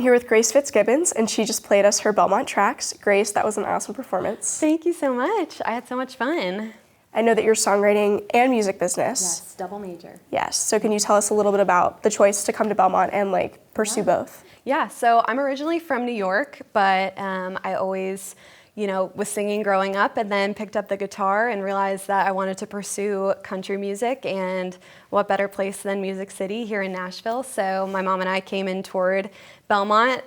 I'm here with Grace Fitzgibbons, and she just played us her Belmont tracks. Grace, that was an awesome performance. Thank you so much. I had so much fun. I know that you're songwriting and music business. Yes, double major. Yes, so can you tell us a little bit about the choice to come to Belmont and pursue both? Yeah, so I'm originally from New York, but I always, was singing growing up, and then picked up the guitar and realized that I wanted to pursue country music, and what better place than Music City here in Nashville. So my mom and I came and toured Belmont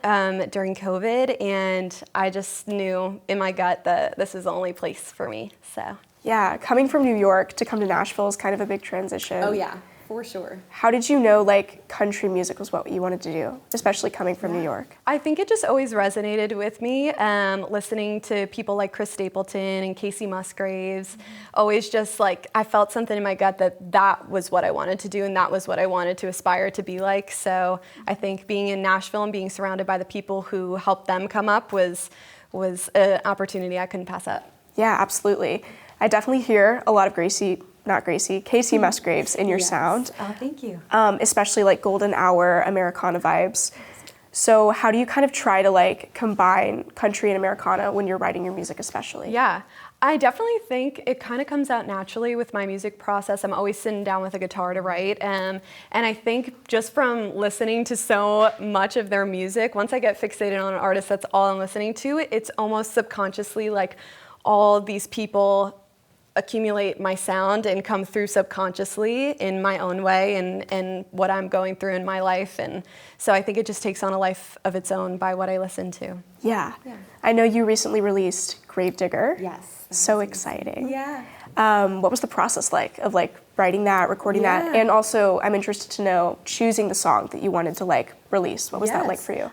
during COVID, and I just knew in my gut that this is the only place for me, so. Yeah, coming from New York to come to Nashville is kind of a big transition. Oh yeah, for sure. How did you know country music was what you wanted to do, especially coming from New York? I think it just always resonated with me, listening to people like Stapleton and Kacey Musgraves. Always just I felt something in my gut that was what I wanted to do, and that was what I wanted to aspire to be like. So I think being in Nashville and being surrounded by the people who helped them come up was an opportunity I couldn't pass up. Yeah, absolutely. I definitely hear a lot of Kacey Musgraves in your sound. Oh, thank you. Especially golden hour Americana vibes. So how do you kind of try to combine country and Americana when you're writing your music especially? Yeah, I definitely think it kind of comes out naturally with my music process. I'm always sitting down with a guitar to write. And I think just from listening to so much of their music, once I get fixated on an artist, that's all I'm listening to, it's almost subconsciously all these people accumulate my sound and come through subconsciously in my own way and what I'm going through in my life. And so I think it just takes on a life of its own by what I listen to. Yeah. I know you recently released Gravedigger. Yes. So exciting. Yeah. What was the process of writing that, recording that? And also I'm interested to know choosing the song that you wanted to release. What was that like for you?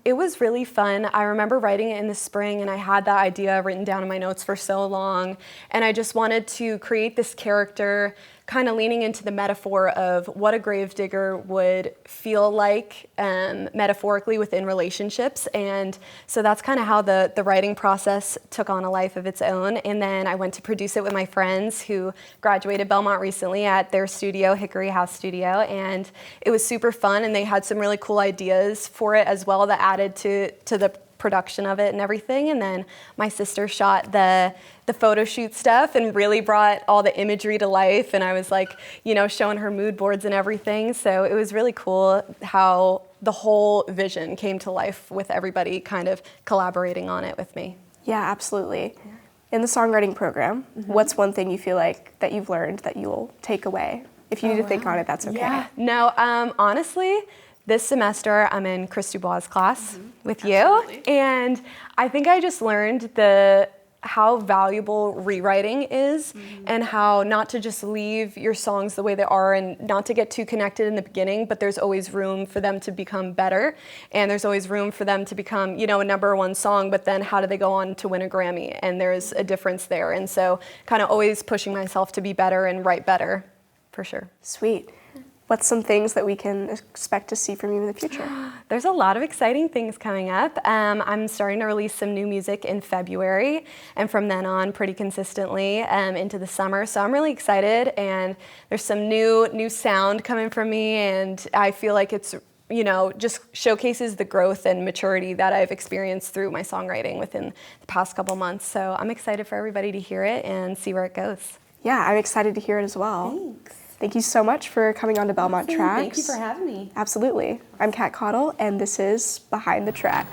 It was really fun. I remember writing it in the spring, and I had that idea written down in my notes for so long, and I just wanted to create this character kind of leaning into the metaphor of what a gravedigger would feel like metaphorically within relationships. And so that's kind of how the writing process took on a life of its own. And then I went to produce it with my friends who graduated Belmont recently at their studio, Hickory House Studio. And it was super fun, and they had some really cool ideas for it as well that added to the production of it and everything. And then my sister shot the photo shoot stuff and really brought all the imagery to life, and I was showing her mood boards and everything. So it was really cool how the whole vision came to life with everybody kind of collaborating on it with me. Yeah, absolutely. Yeah. In the songwriting program, what's one thing you feel that you've learned that you'll take away? If you need to think on it, that's okay. Yeah. No, honestly, this semester, I'm in Chris Dubois' class with you, and I think I just learned how valuable rewriting is, and how not to just leave your songs the way they are and not to get too connected in the beginning, but there's always room for them to become better, and there's always room for them to become, a #1 song, but then how do they go on to win a Grammy? And there's a difference there, and so kind of always pushing myself to be better and write better, for sure. Sweet. What's some things that we can expect to see from you in the future? There's a lot of exciting things coming up. I'm starting to release some new music in February, and from then on pretty consistently into the summer. So I'm really excited, and there's some new sound coming from me, and I feel like it's just showcases the growth and maturity that I've experienced through my songwriting within the past couple months. So I'm excited for everybody to hear it and see where it goes. Yeah, I'm excited to hear it as well. Thanks. Thank you so much for coming on to Belmont Tracks. Thank you for having me. Absolutely. I'm Kat Cottle, and this is Behind the Track.